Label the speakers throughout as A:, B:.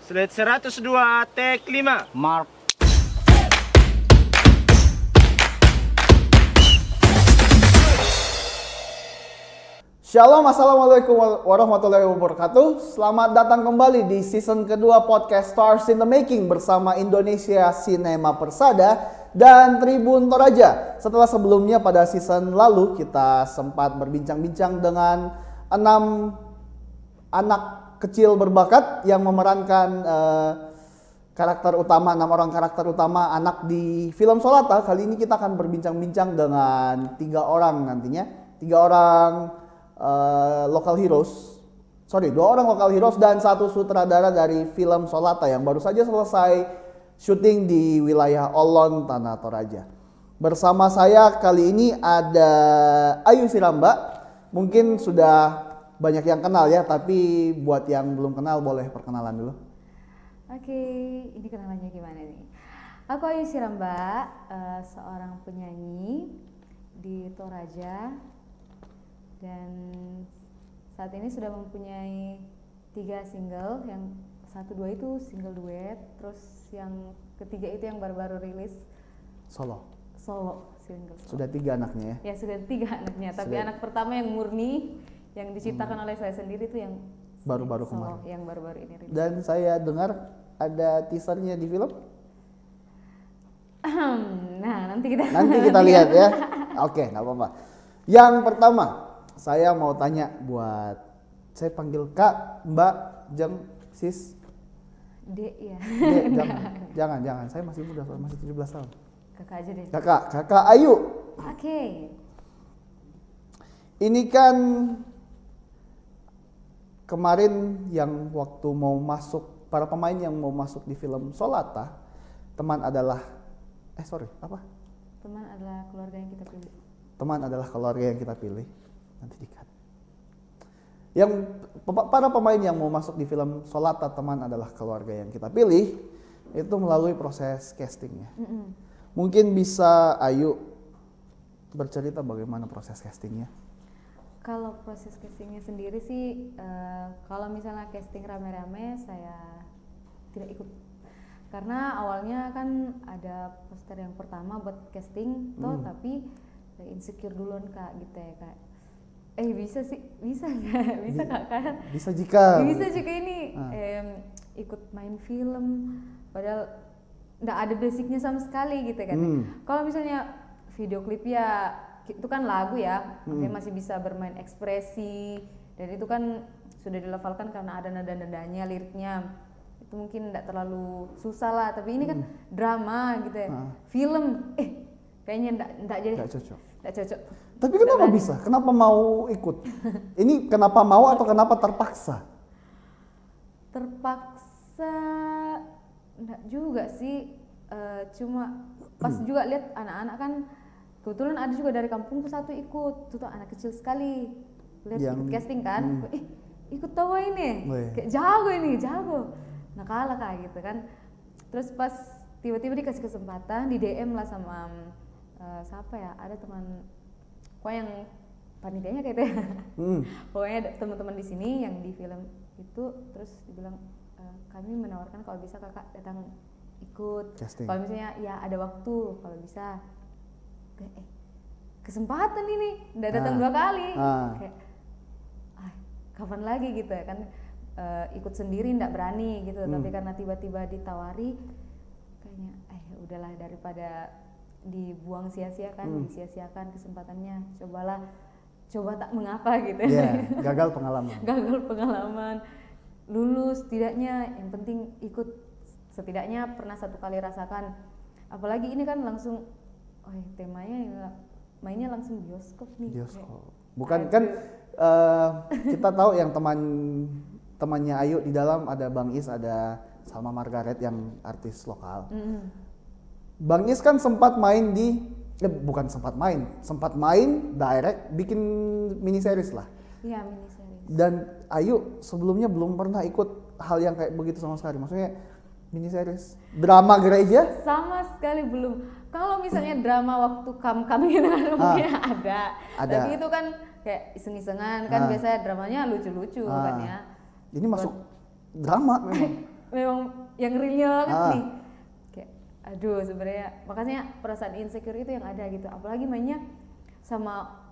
A: Slide 102, take 5.
B: Mark.
C: Shalom, assalamualaikum warahmatullahi wabarakatuh. Selamat datang kembali di season kedua podcast Stars in the Making bersama Indonesia Cinema Persada dan Tribun Toraja. Setelah sebelumnya pada season lalu kita sempat berbincang-bincang dengan 6 anak kecil berbakat yang memerankan karakter utama, 6 orang karakter utama anak di film Solata. Kali ini kita akan berbincang-bincang dengan 3 orang nantinya, 3 orang local heroes, 2 orang local heroes dan 1 sutradara dari film Solata yang baru saja selesai syuting di wilayah Olon, Tanah Toraja. Bersama saya kali ini ada Ayu Siramba. Mungkin sudah banyak yang kenal ya, tapi buat yang belum kenal boleh perkenalan dulu.
D: Oke, ini kenalannya gimana nih? Aku Ayu Siramba, seorang penyanyi di Toraja. Dan saat ini sudah mempunyai 3 single, yang 1-2 itu single duet, terus yang ketiga itu yang baru-baru rilis
C: Solo
D: single solo.
C: Sudah 3 anaknya ya?
D: Ya sudah 3 anaknya, tapi anak pertama yang murni, yang diciptakan oleh saya sendiri itu yang
C: baru-baru
D: solo,
C: kemarin.
D: yang baru-baru ini rilis.
C: Dan saya dengar ada teasernya di film.
D: Nah nanti kita
C: lihat ya. Oke, nggak apa-apa. Yang pertama saya mau tanya buat, saya panggil Kak, Mbak, Jeng, Sis.
D: Dek ya.
C: Dek, jangan. Saya masih muda, masih 17 tahun.
D: Kakak aja deh.
C: Kakak Ayu.
D: Oke.
C: Ini kan kemarin yang waktu mau masuk, para pemain yang mau masuk di film Solata, Teman adalah
D: keluarga yang kita pilih.
C: Teman adalah keluarga yang kita pilih. Nanti dikat. Yang para pemain yang mau masuk di film Solata, Teman adalah keluarga yang kita pilih, itu melalui proses castingnya. Mungkin bisa Ayu bercerita bagaimana proses castingnya?
D: Kalau proses castingnya sendiri sih, kalau misalnya casting rame-rame saya tidak ikut. Karena awalnya kan ada poster yang pertama buat casting tapi insecure duluan Kak gitu ya Kak. Bisa nggak? Bisa Kak kan?
C: Bisa jika
D: ini ikut main film, padahal nggak ada basicnya sama sekali gitu kan. Kalau misalnya video klip ya itu kan lagu ya, dia masih bisa bermain ekspresi dan itu kan sudah dilafalkan karena ada nada-nadanya, liriknya itu mungkin nggak terlalu susah lah. Tapi ini kan drama gitu ya, film, kayaknya nggak jadi. Nggak cocok.
C: Tapi kenapa bisa? Kenapa mau ikut? Ini kenapa mau atau kenapa terpaksa?
D: Terpaksa enggak juga sih, cuma pas juga lihat anak-anak kan, kebetulan ada juga dari kampungku 1 ikut, tuh anak kecil sekali, lihat ikut casting kan, ikut tawa ini, kayak jago, nah kalah Kak gitu kan. Terus pas tiba-tiba dikasih kesempatan, di DM lah sama siapa ya, ada teman kok yang panitianya kayak itu ya. Pokoknya ada teman-teman di sini yang di film itu, terus dibilang kami menawarkan kalau bisa kakak datang ikut kalau misalnya ya ada waktu, kalau bisa kesempatan ini udah datang 2 kali kayak kapan lagi gitu ya kan. Ikut sendiri nggak berani gitu, tapi karena tiba-tiba ditawari kayaknya udahlah daripada dibuang sia-siakan, disia-siakan kesempatannya, coba tak mengapa gitu.
C: Gagal pengalaman.
D: Lulus tidaknya, yang penting ikut, setidaknya pernah 1 kali rasakan. Apalagi ini kan langsung temanya mainnya langsung bioskop nih.
C: Bukan kan kita tahu yang temannya Ayu di dalam ada Bang Is, ada Salma Margaret yang artis lokal. Bang Is kan sempat main direct, bikin mini series lah.
D: Iya, mini series.
C: Dan Ayu sebelumnya belum pernah ikut hal yang kayak begitu sama sekali. Maksudnya mini series, drama gereja?
D: Sama sekali belum. Kalau misalnya drama waktu kami gitu kan mungkin ada. Tapi itu kan kayak iseng-isengan kan, biasanya dramanya lucu-lucu kan ya.
C: Ini masuk Drama memang.
D: Memang yang realnya banget nih. Kayak aduh sebenarnya makanya perasaan insecure itu yang ada gitu. Apalagi mainnya sama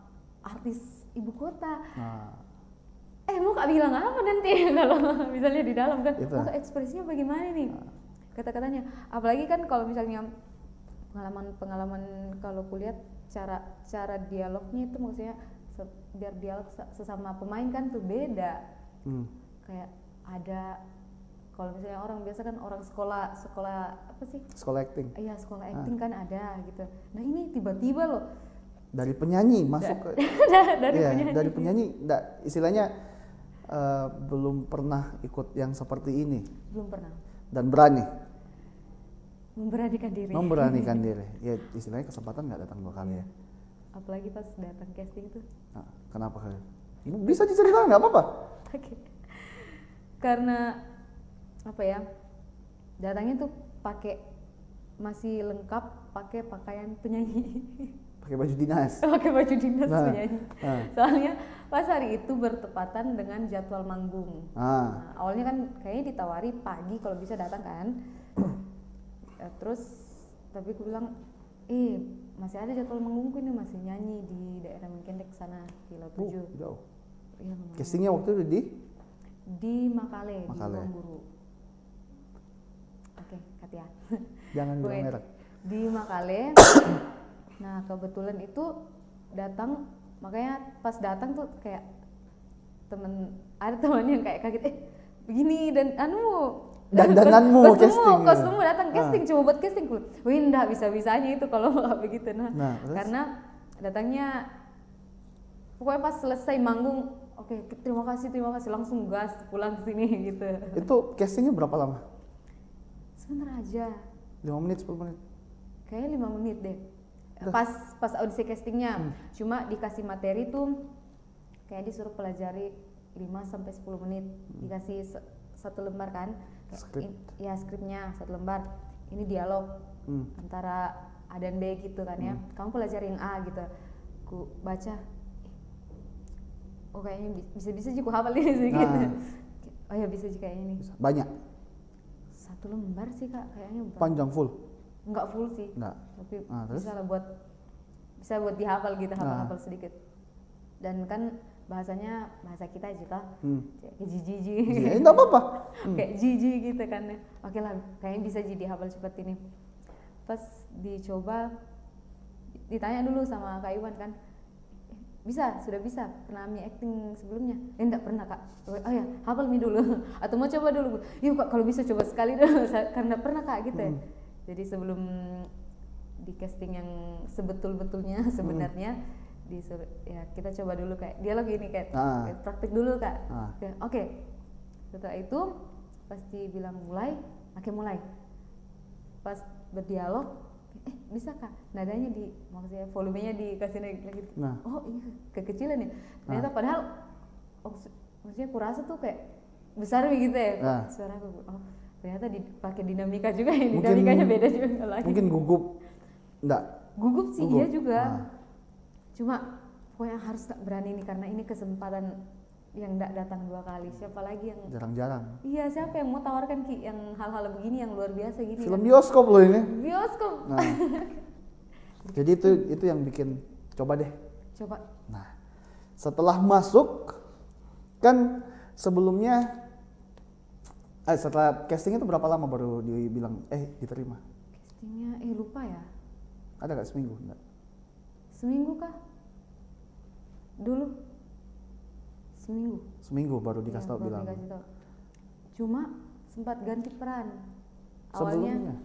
D: artis ibu kota. Mau Kak bilang apa nanti kalau misalnya di dalam kan?
C: Itu.
D: Ekspresinya bagaimana nih? Kata-katanya. Apalagi kan kalau misalnya pengalaman kalau kulihat cara dialognya itu maksudnya biar dialog sesama pemain kan tuh beda. Kayak ada kalau misalnya orang biasa kan orang sekolah apa sih?
C: Sekolah acting.
D: Iya, sekolah acting kan ada gitu. Nah, ini tiba-tiba loh
C: Dari penyanyi masuk ke dari penyanyi istilahnya belum pernah ikut yang seperti ini.
D: Belum pernah.
C: Dan berani.
D: Memberanikan diri.
C: Ya istilahnya kesempatan nggak datang 2 kali ya.
D: Apalagi pas datang casting tuh.
C: Nah, kenapa kalian? Bisa diceritakan nggak apa-apa.
D: Oke. Karena apa ya? Datangnya tuh masih lengkap pakai pakaian penyanyi.
C: Pakai baju dinas.
D: Pakai baju dinas penyanyi. Soalnya pas hari itu bertepatan dengan jadwal manggung. Nah, awalnya kan kayaknya ditawari pagi kalau bisa datang kan. Terus tapi aku bilang masih ada jadwal manggungku ini, masih nyanyi di daerah Menkendek sana di Laut 7.
C: Jauh.
D: Iya,
C: Castingnya waktu itu
D: di Makale, di Ruangguru. Oke, Katia.
C: Jangan bilang merek.
D: Di Makale. Nah, kebetulan itu datang, makanya pas datang tuh kayak ada teman yang kayak kaget, begini dan
C: dandananmu casting.
D: Kostummu datang casting cuma buat casting. Wih, enggak bisa-bisanya itu kalau nggak begitu. Nah karena datangnya pokoknya pas selesai manggung, oke, terima kasih langsung gas pulang ke sini gitu.
C: Itu castingnya berapa lama?
D: Sebentar aja.
C: 5 menit, 10 menit.
D: Kayaknya 5 menit deh. Pas audisi castingnya. Cuma dikasih materi tuh kayak disuruh pelajari 5-10 menit. Dikasih 1 lembar kan. Skripnya 1 lembar. Ini dialog antara A dan B gitu kan ya. Kamu pelajari yang A gitu. Ku baca. Kayaknya bisa sih ku hafal ini sedikit. Oh ya bisa sih kayaknya nih.
C: Banyak?
D: 1 lembar sih Kak kayaknya.
C: Panjang full?
D: Enggak full sih. Tapi bisa lah buat dihafal gitu, hafal sedikit. Dan kan bahasanya bahasa kita aja kayak jiji.
C: Iya, enggak apa-apa.
D: Kayak jiji gitu kan. Oke lah, kayaknya bisa jadi hafal seperti ini. Pas dicoba ditanya dulu sama Kak Iwan kan. Sudah bisa, pernah Mi acting sebelumnya? Enggak pernah Kak. Oh ya, hafal Mi dulu. Atau mau coba dulu? Yuk Kak, kalau bisa coba sekali dulu karena pernah Kak gitu ya. Jadi sebelum di casting yang sebetul-betulnya sebenarnya disuruh ya kita coba dulu kayak dialog ini kayak praktik dulu Kak. Oke. Setelah itu pasti bilang mulai. Pas berdialog bisa Kak, nadanya maksudnya volumenya dikasih naik lagi. Oh iya, kekecilan ya. Ternyata padahal maksudnya kurasa tuh kayak besar gitu ya. Suara aku. Oh, ternyata dipakai dinamika juga ya. Dinamikanya beda juga lagi.
C: Mungkin gugup. Enggak.
D: Gugup sih iya juga. Cuma pokoknya harus berani nih karena ini kesempatan yang enggak datang 2 kali. Siapa lagi yang
C: jarang-jarang.
D: Iya, siapa yang mau tawarkan Ki yang hal-hal begini yang luar biasa gini.
C: Film bioskop loh ini.
D: Bioskop.
C: Jadi itu yang bikin coba deh.
D: Coba.
C: Nah, setelah masuk kan sebelumnya setelah casting itu berapa lama baru dibilang diterima?
D: Castingnya lupa ya.
C: Ada gak seminggu? Enggak.
D: Seminggu kah? Dulu seminggu
C: baru dikasih tahu bilang.
D: Cuma sempat ganti peran.
C: Sebelumnya?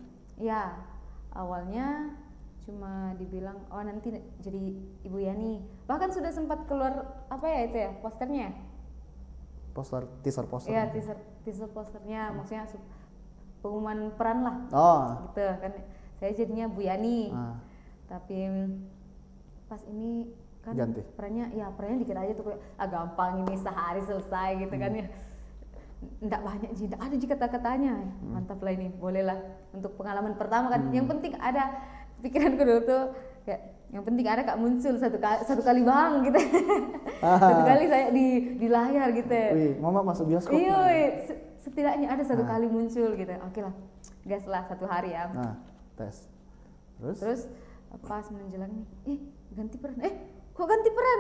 D: Awalnya cuma dibilang nanti jadi Ibu Yani. Bahkan sudah sempat keluar posternya.
C: Teaser poster.
D: Iya, teaser posternya maksudnya pengumuman peran lah. Gitu kan. Saya jadinya Bu Yani. Tapi pas ini kan
C: ganti.
D: perannya dikit aja tuh kayak gampang ini sehari selesai gitu kan ya. Enggak banyak sih, ada sih kata-katanya. Mantap lah ini, boleh lah untuk pengalaman pertama kan. Yang penting ada pikiranku dulu tuh kayak Yang penting ada Kak muncul satu kali bang gitu. Satu kali saya di layar gitu.
C: Wih, mama masuk bioskop.
D: Iya, setidaknya ada satu kali muncul gitu. Oke lah, gas lah 1 hari ya.
C: Nah, tes.
D: Terus pas menjelang nih, ganti peran. Kok ganti peran?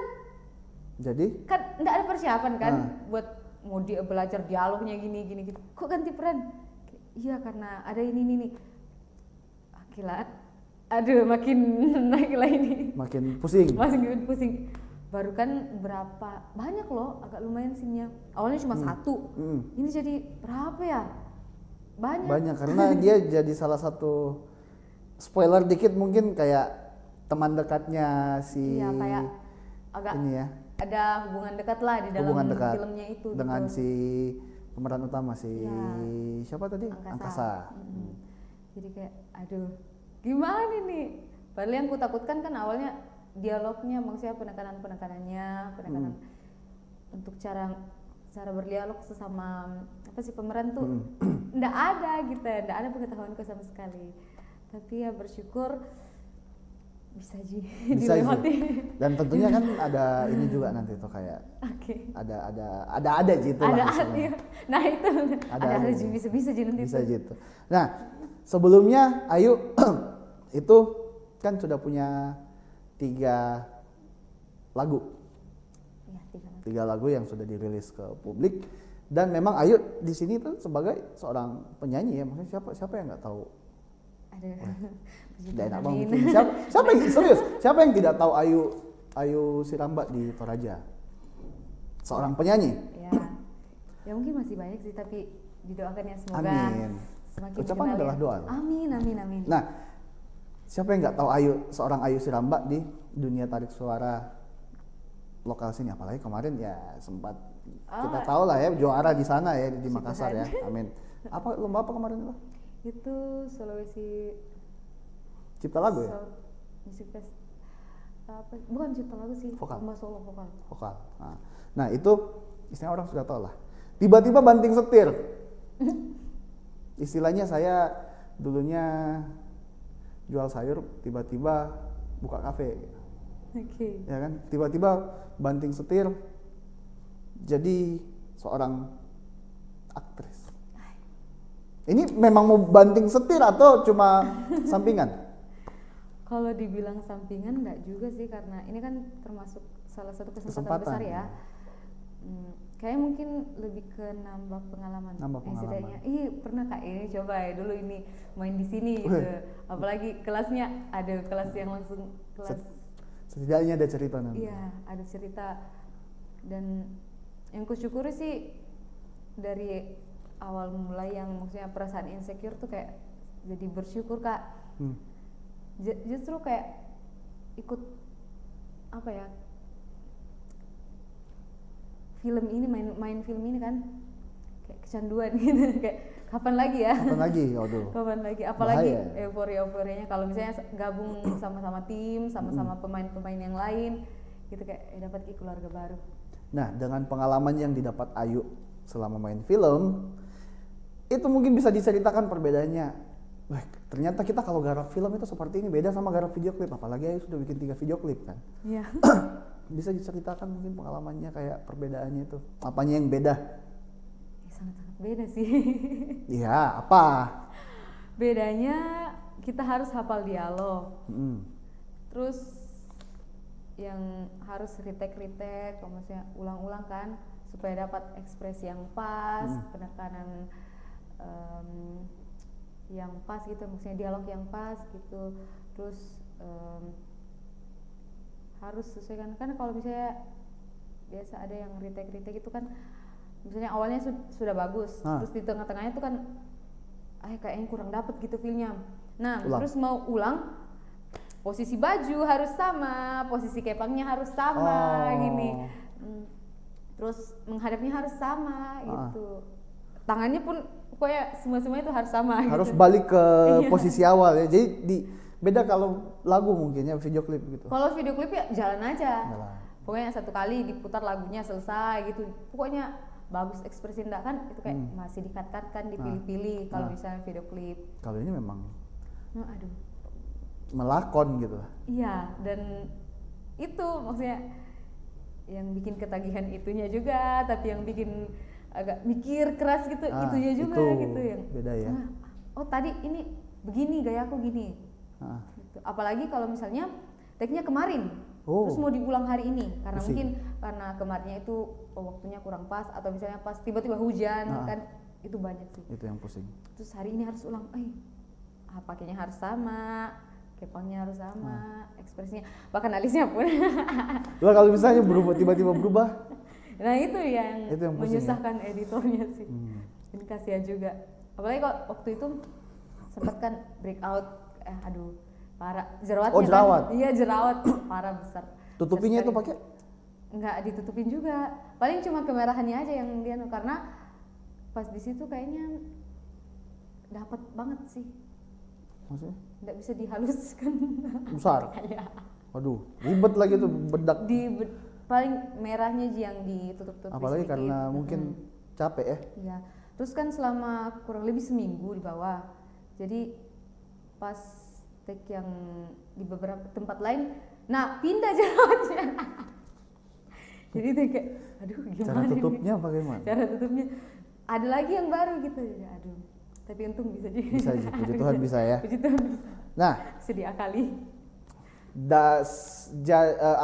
C: Jadi?
D: Kan enggak ada persiapan kan buat mau dia belajar dialognya gini gitu. Kok ganti peran? Iya karena ada ini nih. Oke lah. Aduh, makin naik lah ini.
C: Makin pusing.
D: Makin pusing. Baru kan banyak loh, agak lumayan scene-nya. Awalnya cuma 1. Ini jadi berapa ya? Banyak
C: karena dia jadi salah satu, spoiler dikit mungkin, kayak teman dekatnya si.
D: Iya, kayak agak
C: ini ya.
D: Ada hubungan dekat lah di dalam filmnya itu.
C: Dengan
D: gitu.
C: si pemeran utama si siapa tadi? Angkasa.
D: Jadi kayak aduh, gimana nih? Padahal yang kutakutkan kan awalnya dialognya, maksudnya penekanan untuk cara berdialog sesama pemeran tuh ndak ada gitu, ndak ada pengetahuanku sama sekali. Tapi ya bersyukur bisa dilewati.
C: Dan tentunya kan ada ini juga nanti tuh kayak ada gitu lah.
D: Nah itu ada bisa nanti.
C: Bisa gitu. Nah sebelumnya Ayu itu kan sudah punya 3 lagu.
D: Ya,
C: 3 lagu yang sudah dirilis ke publik, dan memang Ayu di sini tuh sebagai seorang penyanyi ya, maksudnya siapa yang nggak tahu? Tidak enak banget. Siapa yang tidak tahu Ayu Siramba di Toraja? Seorang penyanyi.
D: Ya mungkin masih banyak sih, tapi didoakan ya semoga.
C: Amin.
D: Semakin
C: ucapan adalah doa.
D: Amin.
C: Nah, siapa yang nggak tahu seorang Ayu Siramba di dunia tarik suara lokal sini, apalagi kemarin ya sempat kita tahu lah ya, juara di sana ya di Makassar ya. Amin. Lomba apa kemarin itu?
D: Itu Sulawesi
C: Cipta Lagu ya?
D: Music Fest. Bukan Cipta Lagu sih, Lomba Solo vokal. Nah, itu istilahnya orang sudah tahu lah. Tiba-tiba banting setir. Istilahnya saya dulunya jual sayur, tiba-tiba buka kafe. Oke.
C: Ya kan? Tiba-tiba banting setir jadi seorang aktris. Ini memang mau banting setir atau cuma sampingan?
D: Kalau dibilang sampingan enggak juga sih, karena ini kan termasuk salah satu kesempatan besar ya. Kayak mungkin lebih ke nambah pengalaman. Pernah Kak ini coba ya dulu ini main di sini gitu. Apalagi kelasnya ada kelas yang langsung
C: setidaknya ada cerita nanti.
D: Iya, ada cerita. Dan yang kusyukuri sih dari awal mulai yang maksudnya perasaan insecure tuh kayak jadi bersyukur Kak. Justru kayak ikut film ini, main film ini kan kayak kecanduan gitu. Kayak kapan lagi ya? Kapan lagi? Apalagi euforianya kalau misalnya gabung sama-sama tim, sama-sama pemain-pemain yang lain gitu, kayak dapat keluarga baru.
C: Nah, dengan pengalaman yang didapat Ayu selama main film, itu mungkin bisa diceritakan perbedaannya. Wah, ternyata kita kalau garap film itu seperti ini, beda sama garap video klip. Apalagi Ayu sudah bikin 3 video klip kan.
D: Iya.
C: Bisa diceritakan mungkin pengalamannya, kayak perbedaannya itu. Apanya yang beda?
D: Sangat-sangat beda sih.
C: Iya, apa?
D: Bedanya kita harus hafal dialog. Terus yang harus retake, maksudnya ulang-ulang kan, supaya dapat ekspresi yang pas, penekanan yang pas gitu, maksudnya dialog yang pas gitu. Terus harus sesuaikan, kan kalau misalnya biasa ada yang retake itu kan misalnya awalnya sudah bagus, terus di tengah-tengahnya tuh kan kayaknya kurang dapet gitu feelnya. Nah, terus mau ulang, posisi baju harus sama, posisi kepangnya harus sama gini. Terus menghadapnya harus sama gitu. Tangannya pun pokoknya semua-semuanya itu harus sama.
C: Harus
D: gitu.
C: balik ke posisi awal ya. Jadi beda kalau lagu mungkin ya, video klip gitu.
D: Kalau video klip ya jalan aja. Pokoknya 1 kali diputar lagunya selesai gitu. Pokoknya bagus ekspresi enggak kan itu kayak masih dikat-kat kan, dipilih-pilih kalau misalnya video klip.
C: Kalau ini memang melakon gitu.
D: Iya, dan itu maksudnya yang bikin ketagihan itunya juga, tapi yang bikin agak mikir keras gitu, itunya juga
C: itu
D: gitu yang
C: beda ya.
D: Oh tadi ini begini gaya aku gini. Gitu. Apalagi kalau misalnya take-nya kemarin, terus mau diulang hari ini, karena mungkin karena kemarinnya itu waktunya kurang pas atau misalnya pas tiba-tiba hujan kan, itu banyak sih.
C: Itu yang pusing.
D: Terus hari ini harus ulang, pakainya harus sama, kepangnya harus sama, ekspresinya, bahkan alisnya pun.
C: Lah kalau misalnya berubah tiba-tiba berubah.
D: Nah itu yang
C: pusing,
D: menyusahkan editornya sih. Dan kasihan juga. Apalagi kok waktu itu sempat kan breakout, parah jerawatnya.
C: Oh jerawat.
D: Kan, iya jerawat parah besar.
C: Tutupinya itu pakai?
D: Nggak ditutupin juga. Paling cuma kemerahannya aja yang dia, karena pas di situ kayaknya dapat banget sih.
C: Maksudnya?
D: Nggak bisa dihaluskan.
C: Besar.
D: Iya.
C: Waduh, ribet lagi tuh bedak.
D: Paling merahnya yang ditutup-tutup.
C: Apalagi
D: sedikit.
C: karena mungkin capek ya.
D: Iya. Terus kan selama kurang lebih seminggu di bawah. Jadi pas take yang di beberapa tempat lain, pindah jerawatnya. Jadi tuh kayak, aduh gimana?
C: Cara tutupnya bagaimana?
D: Cara tutupnya ada lagi yang baru gitu. Aduh. Tapi untung bisa juga.
C: Bisa aja, puji Tuhan bisa ya.
D: Puji Tuhan bisa.
C: Nah,
D: sedih akali.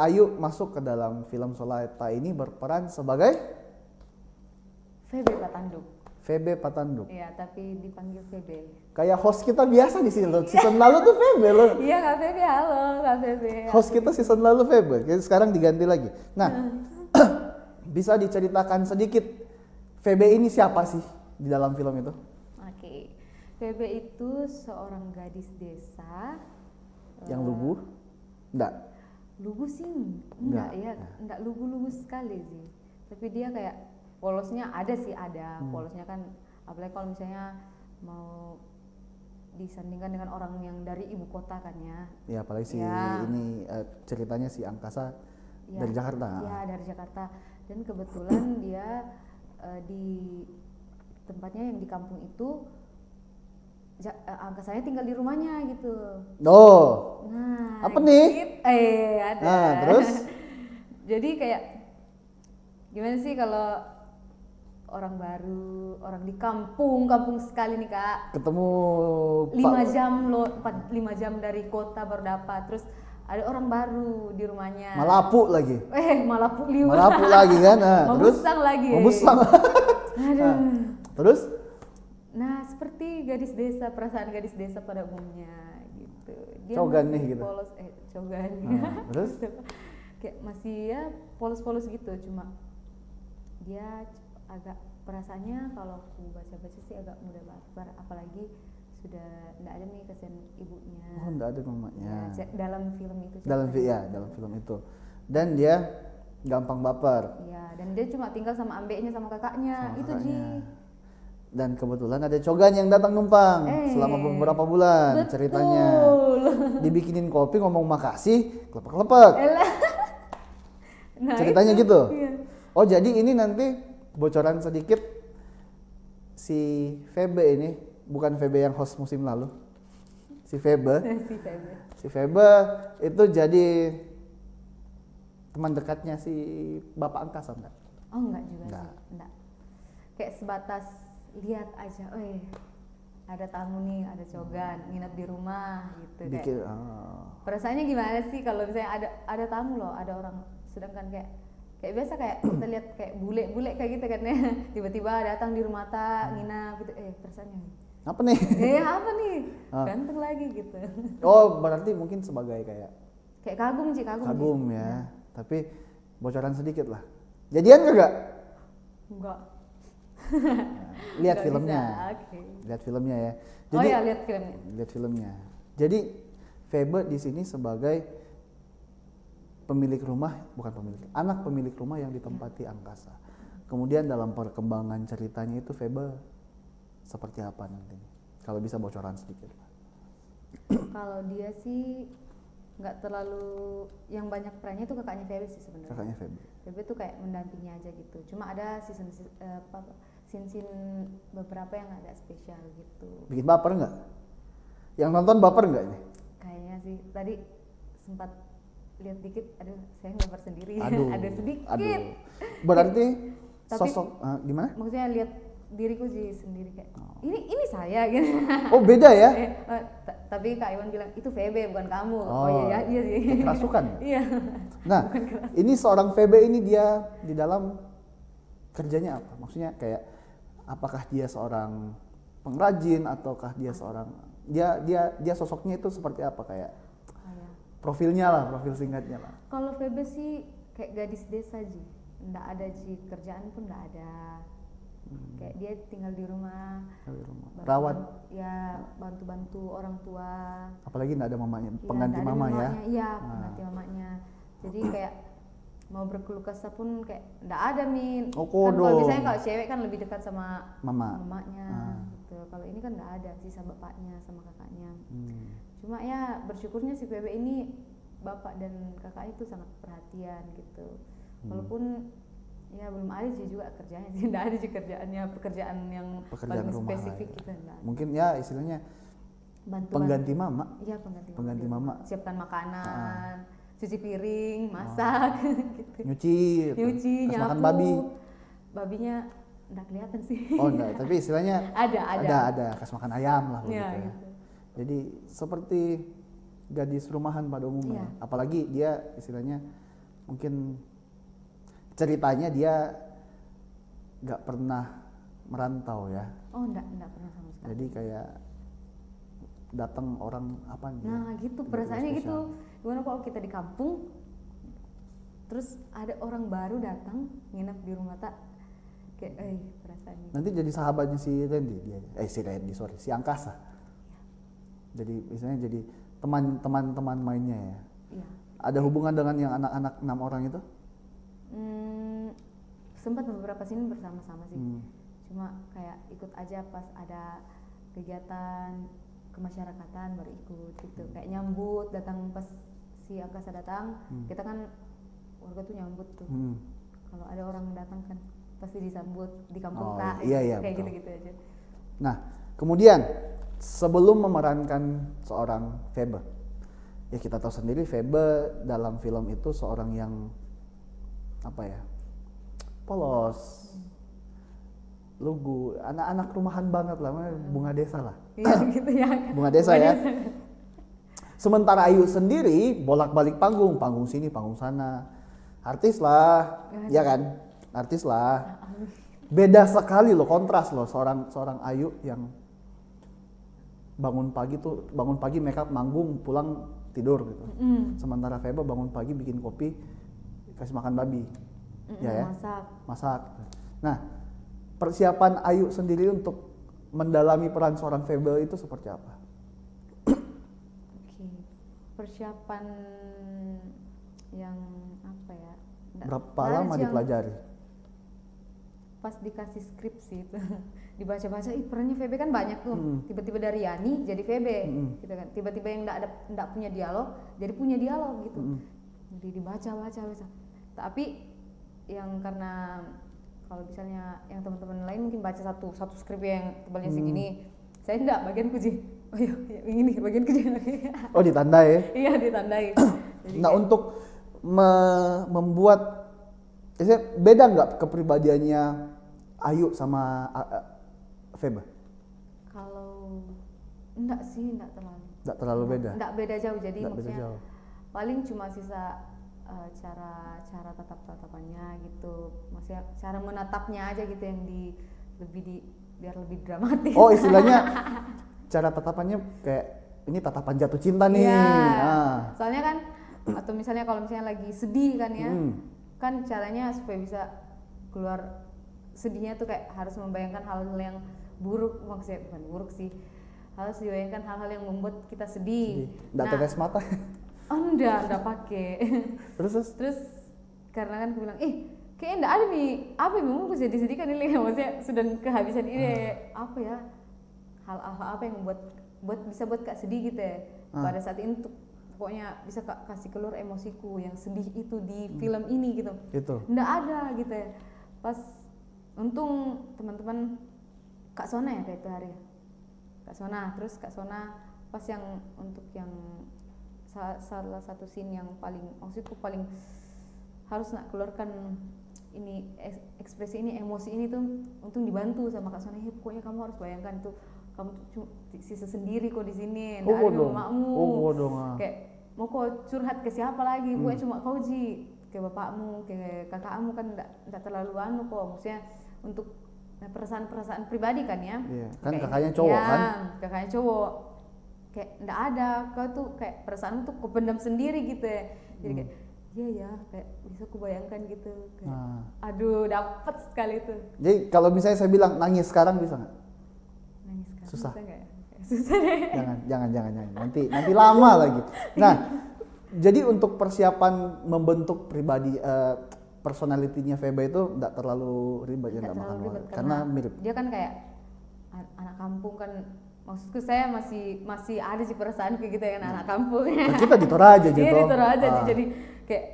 C: Ayu masuk ke dalam film Solata ini berperan sebagai
D: Febe Patanduk.
C: Febe Patanduk.
D: Iya, tapi dipanggil Febe.
C: Kayak host kita biasa di sini loh. Season lalu tuh Febe loh.
D: Iya, Kak Febe, halo Kak Febe.
C: Host kita season lalu Febe, sekarang diganti lagi. Nah, bisa diceritakan sedikit Febe ini siapa sih di dalam film itu?
D: Oke. Febe itu seorang gadis desa
C: yang lugu? Enggak.
D: Lugu sih enggak ya, enggak lugu-lugu sekali sih. Tapi dia kayak polosnya ada sih, ada. Polosnya kan apalagi kalau misalnya mau disandingkan dengan orang yang dari ibu kota kan ya.
C: Ya apalagi ini ceritanya si Angkasa dari Jakarta.
D: Iya, dari Jakarta. Dan kebetulan dia di tempatnya yang di kampung itu Angkasanya tinggal di rumahnya gitu.
C: Oh.
D: Nah,
C: apa nih?
D: Ada.
C: Nah, terus?
D: Jadi kayak gimana sih kalau orang baru, orang di kampung sekali nih Kak.
C: Ketemu
D: 5 jam dari kota baru dapat. Terus ada orang baru di rumahnya.
C: Malapu lagi.
D: Malapu liwat.
C: Malapu lagi kan. Nah,
D: Mabusang lagi.
C: Mabusang.
D: Aduh.
C: Terus?
D: Nah, seperti gadis desa, perasaan gadis desa pada umumnya gitu. Dia
C: cogan
D: masih
C: nih gitu.
D: Polos, cogan.
C: Terus?
D: Kayak masih ya polos-polos gitu, cuma dia agak perasaannya kalau aku baca-baca sih agak mudah baper, apalagi sudah enggak ada nih kasihan ibunya.
C: Oh, enggak ada mamanya.
D: Ya, dalam film itu.
C: Dalam film itu. Dan dia gampang baper.
D: Iya, dan dia cuma tinggal sama ambeknya sama kakaknya.
C: Sama
D: itu
C: kakaknya.
D: Ji.
C: Dan kebetulan ada cogan yang datang numpang selama beberapa bulan.
D: Betul.
C: Ceritanya. Dibikinin kopi ngomong makasih, klepek-klepek.
D: Nah,
C: ceritanya
D: itu,
C: gitu.
D: Iya.
C: Oh, jadi ini nanti bocoran sedikit, si Febe ini bukan Febe yang host musim lalu. Si Febe itu jadi teman dekatnya si Bapak Angkasa enggak?
D: Oh, enggak juga sih. Enggak. Kayak sebatas lihat aja, ada tamu nih, ada cogan nginep di rumah gitu.
C: Bikin,
D: perasaannya gimana sih kalau misalnya ada tamu loh, ada orang, sedangkan kayak biasa kayak kita lihat kayak bule kayak gitu kan ya, tiba-tiba datang di rumah nginap gitu, perasaannya
C: apa nih?
D: Apa nih? Ganteng lagi gitu.
C: Oh, berarti mungkin sebagai kayak
D: kagum
C: ya. Ya. Tapi bocoran sedikit lah. Jadian enggak?
D: Enggak.
C: Lihat filmnya.
D: Okay.
C: Lihat filmnya ya. Jadi,
D: lihat filmnya.
C: Jadi Febe di sini sebagai anak pemilik rumah yang ditempati Angkasa. Kemudian dalam perkembangan ceritanya itu Febe seperti apa nanti? Kalau bisa bocoran sedikit.
D: Kalau dia sih nggak terlalu, yang banyak perannya tuh kakaknya Febe sih sebenarnya.
C: Kakaknya Febe.
D: Febe tuh kayak mendampingi aja gitu. Cuma ada scene beberapa yang agak spesial gitu.
C: Bikin baper nggak? Yang nonton baper nggak ini?
D: Kayaknya sih tadi sempat lihat dikit, aduh saya gambar sendiri.
C: Aduh,
D: ada sedikit.
C: Aduh. Berarti
D: Tapi,
C: sosok gimana?
D: Maksudnya lihat diriku sih sendiri kayak ini saya gitu.
C: Oh beda ya?
D: Tapi Kak Iwan bilang itu VB bukan kamu.
C: Oh
D: iya sih.
C: Kerasukan.
D: Iya.
C: Nah, ini seorang VB ini dia di dalam kerjanya apa? Maksudnya kayak apakah dia seorang pengrajin ataukah dia seorang dia sosoknya itu seperti apa kayak profilnya lah, profil singkatnya lah.
D: Kalau VB sih kayak gadis desa Ji. Nggak ada Ji, kerjaan pun nggak ada. Kayak dia tinggal di rumah.
C: Rawat.
D: Ya, bantu-bantu orang tua.
C: Apalagi nggak ada mamanya,
D: Ya,
C: pengganti mama ya.
D: Iya, pengganti mamanya. Jadi kayak mau berkeluh kesah pun kayak nggak ada Min.
C: Oh,
D: kan kalau
C: kodo.
D: biasanya kalau cewek kan lebih dekat sama mamanya gitu. Kalau ini kan nggak ada sih sama bapaknya sama kakaknya. Cuma ya bersyukurnya si VB ini bapak dan kakak itu sangat perhatian gitu. Walaupun ya belum ada sih juga kerjanya sih, nggak ada sih pekerjaan yang paling spesifik gitu.
C: Mungkin ya istilahnya pengganti mama.
D: Iya pengganti
C: mama.
D: Siapkan makanan, cuci piring, masak, gitu.
C: Nyuci,
D: nyapu.
C: makan babi.
D: Babinya nggak kelihatan sih.
C: Oh enggak, tapi istilahnya ada kas makan ayam lah begitu ya.
D: Gitu.
C: Jadi seperti gadis rumahan pada umumnya. Apalagi dia istilahnya mungkin ceritanya dia nggak pernah merantau ya.
D: Oh enggak pernah sama sekali.
C: Jadi kayak datang orang apa nih?
D: Nah gitu perasaannya gitu. Gimana kalau kita di kampung, terus ada orang baru datang nginep di rumah tak kayak perasaannya.
C: Nanti jadi sahabatnya si Randy dia. Si Angkasa. Jadi misalnya jadi teman mainnya ya. Iya. Ada hubungan dengan yang anak-anak 6 orang itu?
D: Sempat beberapa sini bersama-sama sih. Cuma kayak ikut aja pas ada kegiatan kemasyarakatan baru ikut gitu. Kayak nyambut datang pas si Angkasa datang, kita kan warga tuh nyambut tuh. Kalau ada orang datang kan pasti disambut di kampung Kak.
C: Iya,
D: kayak
C: betul.
D: gitu-gitu aja.
C: Nah, kemudian sebelum memerankan seorang Febe, ya kita tahu sendiri Febe dalam film itu seorang yang apa ya, polos, lugu, anak-anak rumahan banget lah, bunga desa lah.
D: Iya gitu ya.
C: Bunga desa ya. Sementara Ayu sendiri bolak-balik panggung sini, panggung sana, artis lah, ya kan, artis lah. Beda sekali loh, kontras loh seorang Ayu yang bangun pagi make up, manggung, pulang tidur gitu. Sementara Febe bangun pagi bikin kopi, kasih makan babi. Ya. Masak. Nah, persiapan Ayu sendiri untuk mendalami peran seorang Febe itu seperti apa?
D: Oke. Persiapan yang apa ya?
C: Berapa lama dipelajari?
D: Pas dikasih skripsi itu dibaca-baca, perannya VB kan banyak tuh. Tiba-tiba dari Yani jadi VB gitu kan. Tiba-tiba yang enggak punya dialog jadi punya dialog gitu. Jadi dibaca-baca. Tapi yang karena kalau misalnya yang teman-teman lain mungkin baca satu skrip yang tebalnya segini, saya enggak, bagianku sih. Oh iya, ini bagian kecil.
C: Oh, ditandai.
D: Iya, ditandai. Jadi
C: nah, untuk membuat beda nggak kepribadiannya Ayu sama Febe?
D: Kalau enggak sih, enggak terlalu.
C: Enggak terlalu beda.
D: Enggak beda jauh. Jadi
C: enggak
D: maksudnya
C: jauh.
D: Paling cuma sisa cara tatapannya gitu. Maksudnya cara menatapnya aja gitu yang biar lebih dramatis.
C: Oh, istilahnya cara tatapannya kayak ini tatapan jatuh cinta nih.
D: Iya.
C: Nah.
D: Soalnya kan atau misalnya kalau misalnya lagi sedih kan ya. Kan caranya supaya bisa keluar sedihnya tuh kayak harus membayangkan hal-hal yang buruk, maksudnya bukan buruk sih, harus dibayangkan hal-hal yang membuat kita sedih.
C: Nggak tetes mata?
D: Oh enggak pakai. Terus karena kan aku bilang, kayaknya enggak ada nih, apa yang memang aku sedih-sedihkan ini, maksudnya sudah kehabisan ide, apa ya, hal-hal apa yang bisa buat Kak sedih gitu ya, pada saat ini tuh pokoknya bisa Kak kasih keluar emosiku yang sedih itu di film ini gitu.
C: Itu.
D: Nggak ada gitu ya. Pas untung teman-teman Kak Sona ya kayak itu hari. Kak Sona pas yang untuk yang salah satu scene yang paling maksudku paling harus nak keluarkan ini ekspresi ini, emosi ini tuh untung dibantu sama Kak Sona. Pokoknya kamu harus bayangkan tuh kamu tuh sisa sendiri kok di sini, nggak ada mamamu, kayak mau kau curhat ke siapa lagi, pokoknya cuma kau ji, ke bapakmu, ke kakakmu kan nggak terlalu kok, maksudnya untuk perasaan pribadi kan ya.
C: Iya, kan kakaknya cowok kan?
D: Kakaknya cowok, kayak nggak ada, kau tuh kayak perasaan tuh kau pendam sendiri gitu ya, jadi kayak iya ya, kayak bisa ku bayangkan gitu, kayak, aduh dapet sekali itu.
C: Jadi kalau misalnya saya bilang nangis sekarang bisa nggak?
D: Nangis sekarang
C: susah.
D: Bisa nggak ya? Susah deh.
C: Jangan. Nanti lama lagi. Nah, jadi untuk persiapan membentuk pribadi personality-nya Feby itu nggak terlalu ribet ya, nggak makan waktu karena mirip.
D: Dia kan kayak anak kampung kan, maksudku saya masih ada sih perasaan kayak gitu ya kan, anak kampung.
C: Nah, kita di Toraja gitu.
D: Iya di Toraja jadi kayak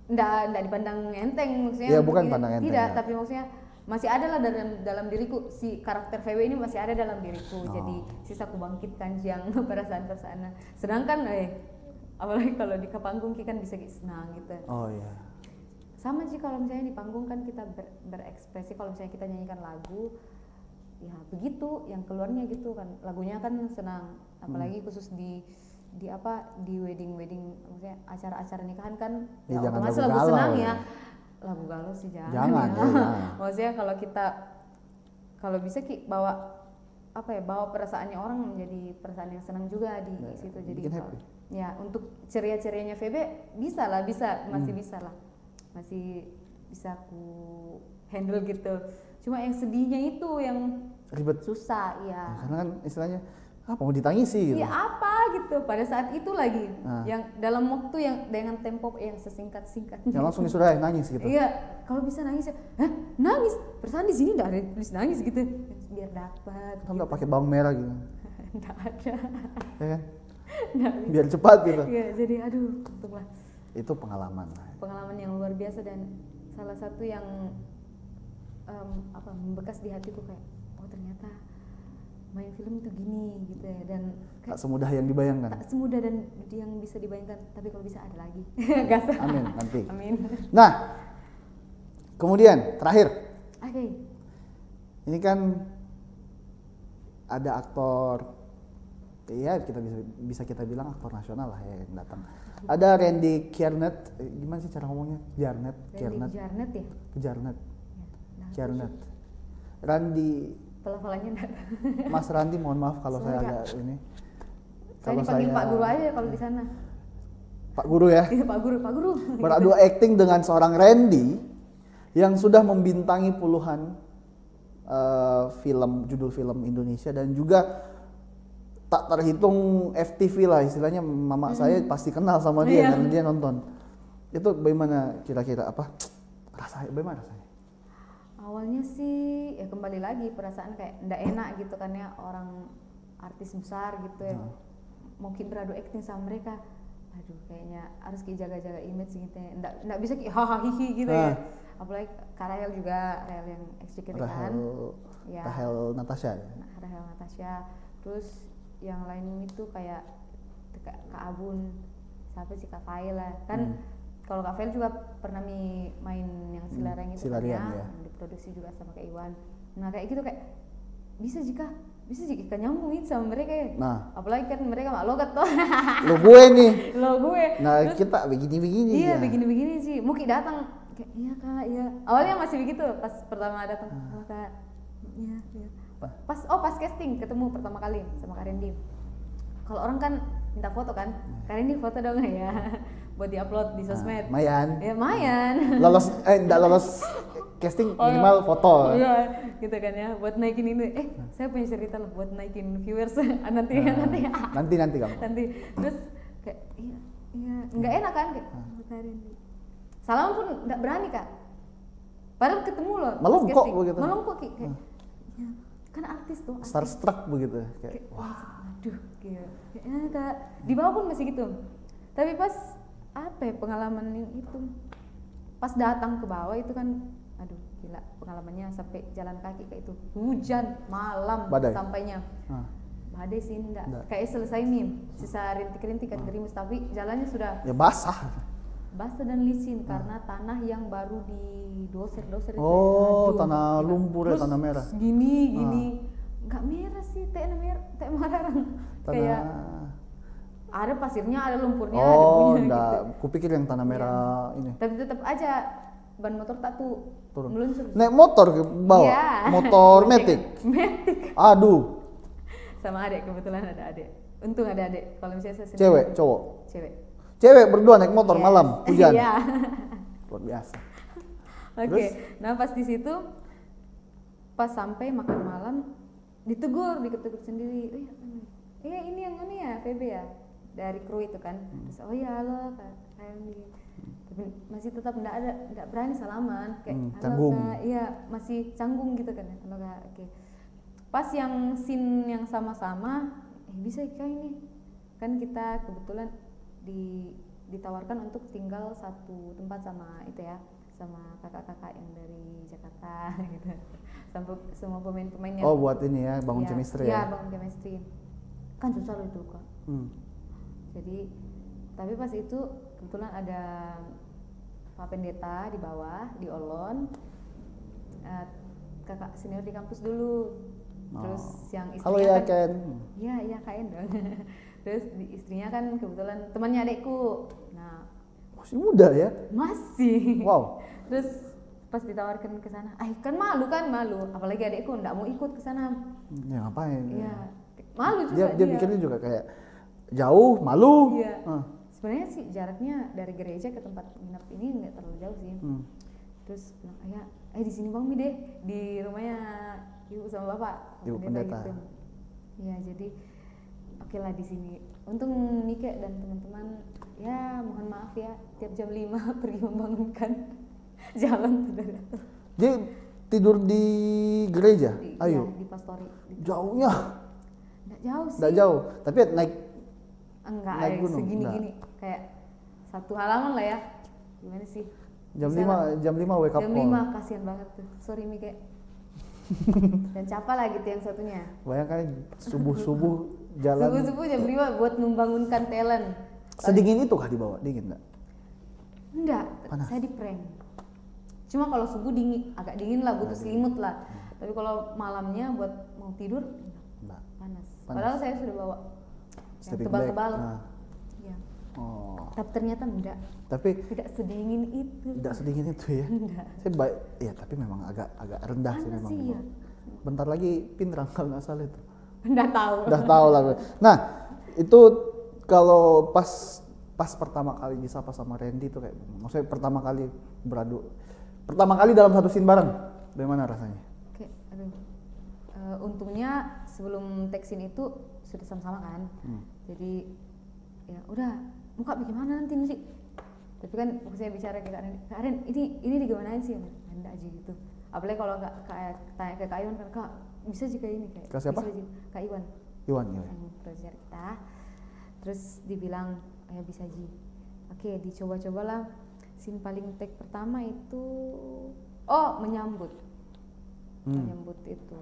D: nggak dipandang enteng maksudnya.
C: Iya bukan pandang enteng.
D: Tidak, tapi maksudnya masih ada lah dalam diriku, si karakter Feby ini masih ada dalam diriku. Jadi sisa aku bangkitkan yang perasaan-perasaan. Sedangkan apalagi kalau di panggung kita kan bisa senang gitu.
C: Oh iya.
D: Sama sih kalau misalnya di panggung kan kita berekspresi, kalau misalnya kita nyanyikan lagu ya begitu yang keluarnya gitu kan, lagunya kan senang, apalagi khusus di wedding maksudnya acara nikahan kan ya otomatis lagu senang ya. Lagu galau sih jangan ya. Maksudnya kalau bisa bawa perasaannya orang menjadi perasaan yang senang juga di situ. Jadi ya untuk ceria-cerianya Feby masih bisa aku handle gitu. Cuma yang sedihnya itu yang
C: ribet,
D: susah ya.
C: Karena kan istilahnya mau ditangisi gitu.
D: Iya apa gitu pada saat itu lagi yang dalam waktu yang dengan tempo yang sesingkat-singkatnya.
C: Yang langsung disuruh nangis gitu.
D: Iya, kalau bisa nangis ya. Nangis. Perasaan di sini enggak ada tulis nangis gitu. Biar dapat.
C: Kamu enggak pakai bawang merah gitu.
D: Enggak ada.
C: Ya kan? Biar cepat gitu.
D: Iya, jadi aduh, untunglah.
C: Itu pengalaman.
D: Pengalaman yang luar biasa dan salah satu yang membekas di hatiku kayak ternyata main film itu gini gitu ya, dan
C: tak semudah yang dibayangkan.
D: Tak semudah dan yang bisa dibayangkan, tapi kalau bisa ada lagi.
C: Amin nanti.
D: Amin.
C: Nah, kemudian terakhir.
D: Oke. Ini
C: kan ada aktor, ya bisa kita bilang aktor nasional lah ya yang datang. Ada Randy Kiernet, gimana sih cara ngomongnya? Kiernet ya? Kiernet. Randy.
D: Pelafalannya enggak.
C: Mas Randy, mohon maaf kalau saya agak ini.
D: Saya dipanggil Pak Guru aja kalau di sana.
C: Pak Guru ya?
D: Iya Pak Guru.
C: Beradu acting dengan seorang Randy yang sudah membintangi puluhan judul film Indonesia dan juga tak terhitung FTV lah istilahnya. Mama saya pasti kenal sama dia karena dia nonton. Itu bagaimana kira-kira bagaimana rasanya?
D: Awalnya sih ya kembali lagi perasaan kayak ndak enak gitu kan ya, orang artis besar gitu ya mungkin beradu acting sama mereka, aduh kayaknya harus jaga-jaga image gitu ya, ndak bisa hahaha hihi gitu ya. Apalagi Rahel juga, Rahel yang XJKT kan ya,
C: Rahel Natasha
D: terus yang lain itu kayak Kak Abun, siapa sih, Kak Faila kan. Kalau Kak Fail juga pernah main yang Silarian itu kan ya, diproduksi juga sama Kak Iwan. Nah kayak gitu kayak bisa jika nyambung itu sama mereka ya. Nah, apalagi kan mereka mak logat tuh.
C: Lo gue nih. Nah terus, kita begini-begini.
D: Iya begini-begini sih. Mungkin datang kayak iya Kak, iya. Awalnya masih begitu pas pertama datang. Kak, iya. Pas casting ketemu pertama kali sama Kak Randy. Kalau orang kan minta foto kan, Kak Randy foto dong ya. Buat diupload di sosmed.
C: Mayan.
D: Ya mayan.
C: Enggak lolos casting minimal foto.
D: Iya, gitu kan ya. Buat naikin ini. Saya punya cerita loh buat naikin viewers nanti.
C: Nanti kamu.
D: Nanti. Terus kayak iya, enggak enak kan kayak salam pun enggak berani Kak. Padahal ketemu loh.
C: Melongkok begitu.
D: Melongkok kayak ya, kan artis tuh.
C: Starstruck begitu kayak
D: wah, aduh gitu. Kayaknya Kak di bawah pun masih gitu. Tapi pas pengalaman itu pas datang ke bawah itu kan aduh gila pengalamannya, sampai jalan kaki kayak itu hujan malam.
C: Badai.
D: Sampainya ada sih enggak. Kayak selesai nih, sisa rintik-rintik kan gerimis, tapi jalannya sudah
C: Ya basah
D: dan licin karena tanah yang baru didoser-doser itu.
C: oh
D: Aduh,
C: tanah
D: gila.
C: lumpur ya
D: Terus
C: tanah merah
D: gini nggak merah sih, teh merah kayak ada pasirnya, ada lumpurnya, ada
C: oh
D: debunya
C: enggak
D: gitu.
C: kupikir yang tanah merah ini
D: Tapi tetap aja ban motor tak tuh
C: turun
D: meluncur.
C: naik motor ke bawah
D: Iya.
C: motor metik
D: Matic.
C: aduh
D: Sama adik, kebetulan ada adik. Untung ada adik. Kalau misalnya saya sendiri.
C: cewek cowok
D: Cewek.
C: cewek berdua naik motor
D: Yes.
C: malam hujan
D: Iya.
C: luar biasa
D: Oke. Nah pas di situ, pas sampai makan malam, ditegur sendiri. Oh iya ini yang ini ya, PB ya, dari kru itu kan. Terus oh iya halo kak, tapi masih tetap nggak berani salaman, kayak halo
C: canggung.
D: kak, iya masih canggung gitu kan. Halo kak, oke. Pas yang scene yang sama-sama, bisa kak ini, kan kita kebetulan ditawarkan untuk tinggal satu tempat sama itu ya, sama kakak-kakak yang dari Jakarta gitu, sampai semua pemain-pemainnya.
C: Oh buat ini ya bangun chemistry
D: Iya,
C: ya.
D: bangun chemistry. Kan susah loh itu kak. Jadi tapi pas itu kebetulan ada Pak Pendeta di bawah, di Olon, kakak senior di kampus dulu. Terus yang istrinya
C: Halo ya
D: kan,
C: Ken.
D: Iya Ken dong. Terus istrinya kan kebetulan temannya adekku. Nah
C: Masih muda ya.
D: masih.
C: Wow.
D: Terus pas ditawarkan ke sana, kan malu, apalagi adekku nggak mau ikut ke sana.
C: Ya ngapain?
D: Iya, malu juga
C: Dia pikirnya juga kayak jauh, malu.
D: Iya. Sebenarnya sih jaraknya dari gereja ke tempat nginep ini nggak terlalu jauh sih. Terus bilang ayah, di sini Bang Mi deh, di rumahnya ibu sama bapak.
C: Ibu pendeta.
D: Gitu. Ya jadi oke lah di sini. Untung Mike dan teman-teman ya mohon maaf ya tiap jam 5 pergi membangunkan jalan tidak datang.
C: Dia tidur di gereja. Ayo.
D: Ya, di pastori.
C: Jauhnya.
D: Nggak jauh sih.
C: Nggak jauh, tapi naik
D: Enggak,
C: gunung,
D: segini-gini kayak satu halaman lah ya. Gimana sih?
C: jam
D: Bisa lah.
C: 5 wake up
D: Jam
C: call.
D: 5 kasihan banget tuh. Sorry Mike. Dan Capa lah gitu yang satunya.
C: Bayangkan subuh-subuh jalan.
D: Subuh-subuh jam 5 buat membangunkan talent.
C: Sedingin itu kah dibawa? Dingin enggak?
D: Enggak,
C: Panas.
D: saya di prank. Cuma kalau subuh dingin, agak dingin lah, butuh selimut lah. Tapi kalau malamnya buat mau tidur
C: Enggak.
D: panas. Padahal saya sudah bawa yang
C: Sleeping
D: tebal-tebal.
C: bag. Nah.
D: Iya.
C: Oh.
D: Tapi ternyata enggak.
C: Tapi
D: Tidak sedingin itu.
C: tidak sedingin itu ya.
D: Enggak.
C: Saya ya tapi memang agak rendah sih
D: Panas
C: memang.
D: sih, iya.
C: Bentar lagi Pinrang kalau nggak salah itu.
D: Enggak tahu.
C: Udah tahu lah. Nah, itu kalau pas pertama kali disapa sama Randy itu kayak maksudnya pertama kali dalam satu scene bareng. Bagaimana rasanya?
D: Oke, aduh. Untungnya sebelum tag scene itu sudah sama-sama kan. Jadi ya udah, muka bagaimana nanti nih? Tapi kan saya bicara ke Kak Ren, ini digimanain sih? Anda aja gitu. Apalagi kalau kayak tanya ke Kak Iwan kan, Kak bisa juga ini kayak.
C: Kak siapa?
D: Bisa juga. Kak Iwan.
C: Iwan.
D: Yang produser kita. Terus dibilang, ya bisa Ji. Oke, dicoba-cobalah. Scene paling tag pertama itu menyambut. Menyambut itu.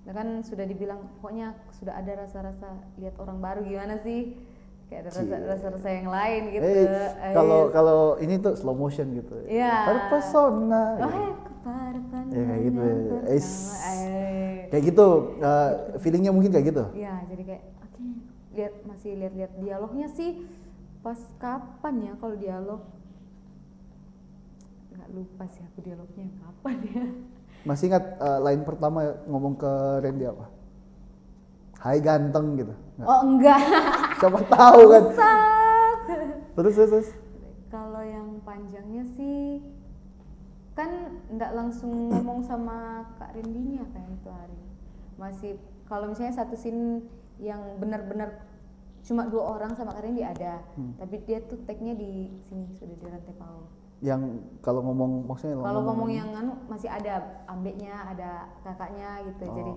D: Nah kan sudah dibilang pokoknya sudah ada rasa-rasa lihat orang baru gimana sih? Kayak ada rasa-rasa yang lain gitu.
C: Kalau ini tuh slow motion gitu.
D: Iya.
C: Terpesona. Ya kayak gitu. Kayak gitu. Feelingnya mungkin kayak gitu.
D: Iya, jadi kayak oke, lihat dialognya sih pas kapan ya kalau dialog? Nggak lupa sih aku dialognya kapan ya.
C: Masih ingat line pertama ngomong ke Randy apa? Hai ganteng gitu. Nggak?
D: Oh enggak.
C: Siapa tahu kan. Terus.
D: Kalau yang panjangnya sih kan enggak langsung ngomong sama Kak Randy-nya kayak itu hari. Masih kalau misalnya satu scene yang benar-benar cuma 2 orang sama Kak Randy ada. Tapi dia tuh tag-nya di sini sudah di Rantai Pau.
C: Yang kalau ngomong maksudnya
D: kalau ngomong yang masih ada ambeknya, ada kakaknya gitu. Jadi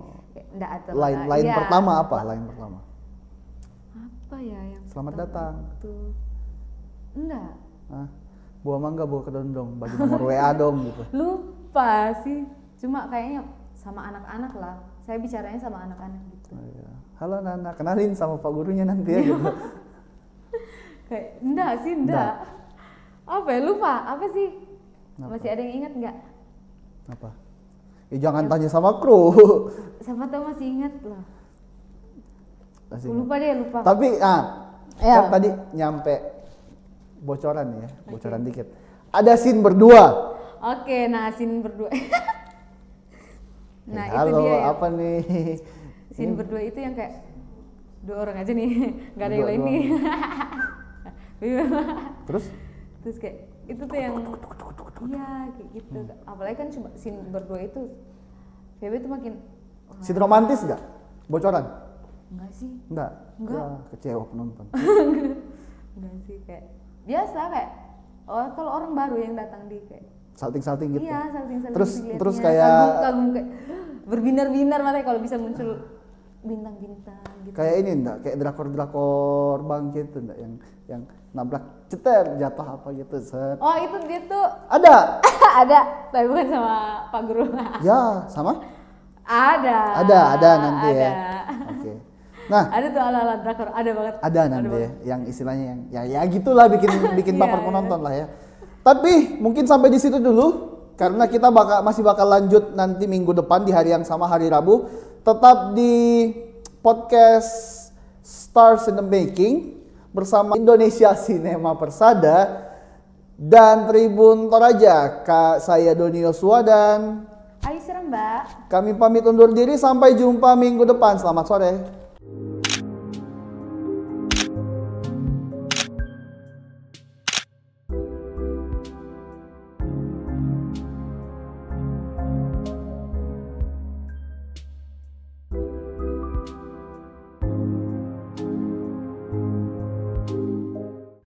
D: enggak ada
C: line
D: ya.
C: pertama apa? Line pertama.
D: Apa ya yang
C: Selamat datang.
D: Itu. Enggak.
C: Buah mangga, buah kedondong, bagi nomor WA dong gitu.
D: Lupa sih. Cuma kayaknya sama anak-anak lah. Saya bicaranya sama anak-anak gitu.
C: Oh, iya. Halo Nana, kenalin sama pak gurunya nanti ya gitu.
D: Kayak enggak sih, enggak. Apa ya, lupa, apa sih?
C: Apa?
D: Masih ada yang ingat nggak?
C: Apa? Jangan tanya sama kru.
D: Siapa tahu masih ingat lah.
C: Masih
D: Lupa deh, lupa.
C: Tapi
D: Ya.
C: kan tadi nyampe bocoran ya, bocoran dikit. Ada scene berdua.
D: Oke, nah scene berdua. Nah itu
C: Halo,
D: dia ya.
C: apa nih?
D: Scene berdua itu yang kayak 2 orang aja nih, nggak ada yang
C: Berdua
D: lain nih.
C: Terus?
D: Terus kayak itu tuh yang iya kayak gitu. Apalagi kan cuma scene berdua itu Feby tuh makin
C: Scene romantis nggak? Bocoran?
D: enggak sih.
C: Enggak.
D: Enggak.
C: Ya, kecewa penonton.
D: Enggak sih, kayak biasa kayak kalau orang baru yang datang di kayak
C: Salting-salting gitu.
D: iya salting-salting dilihatnya.
C: Terus kayak
D: kagum kayak berbinar-binar matanya kalau bisa muncul bintang-bintang gitu.
C: kayak ini enggak, kayak drakor-drakor bang gitu enggak yang nabrak ceter jatuh apa gitu set.
D: Oh itu dia tuh
C: Ada.
D: ada, tapi bukan sama Pak Guru.
C: Ya, sama?
D: Ada
C: Nanti
D: ada.
C: ya. Oke. Nah,
D: Ada tuh ala-ala drakor, ada banget.
C: ada nanti ya, yang istilahnya yang ya gitulah bikin baper
D: Iya,
C: penonton lah ya. Tapi mungkin sampai di situ dulu karena kita masih bakal lanjut nanti minggu depan di hari yang sama, hari Rabu. Tetap di podcast Stars in the Making bersama Indonesia Cinema Persada dan Tribun Toraja. Saya Doni Yosua dan
D: Ayo serem Mbak.
C: kami pamit undur diri, sampai jumpa minggu depan. Selamat sore.